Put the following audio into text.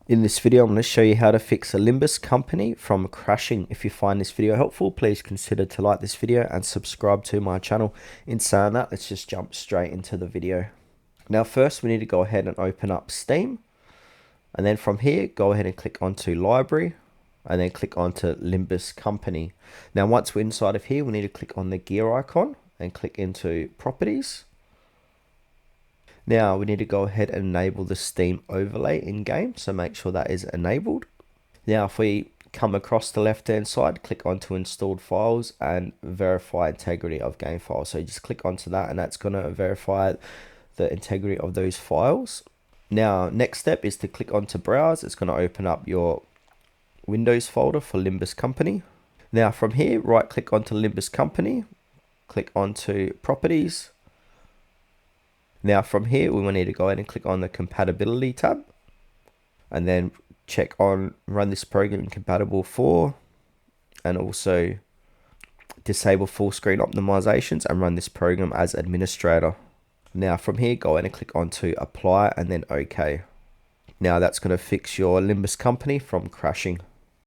In this video, I'm going to show you how to fix a Limbus Company from crashing. If you find this video helpful, please consider to like this video and subscribe to my channel. In saying that, let's just jump straight into the video. Now first, we need to go ahead and open up Steam. And then from here, go ahead and click onto Library. And then click onto Limbus Company. Now once we're inside of here, we need to click on the gear icon and click into Properties. Now we need to go ahead and enable the Steam overlay in game, so make sure that is enabled. Now if we come across the left hand side, click onto installed files and verify integrity of game files. So you just click onto that and that's going to verify the integrity of those files. Now next step is to click onto browse. It's going to open up your Windows folder for Limbus Company. Now from here, right click onto Limbus Company, click onto Properties. Now from here, we will need to go ahead and click on the compatibility tab and then check on run this program compatible for, and also disable full screen optimizations and run this program as administrator. Now from here, go ahead and click onto apply and then OK. Now that's going to fix your Limbus Company from crashing.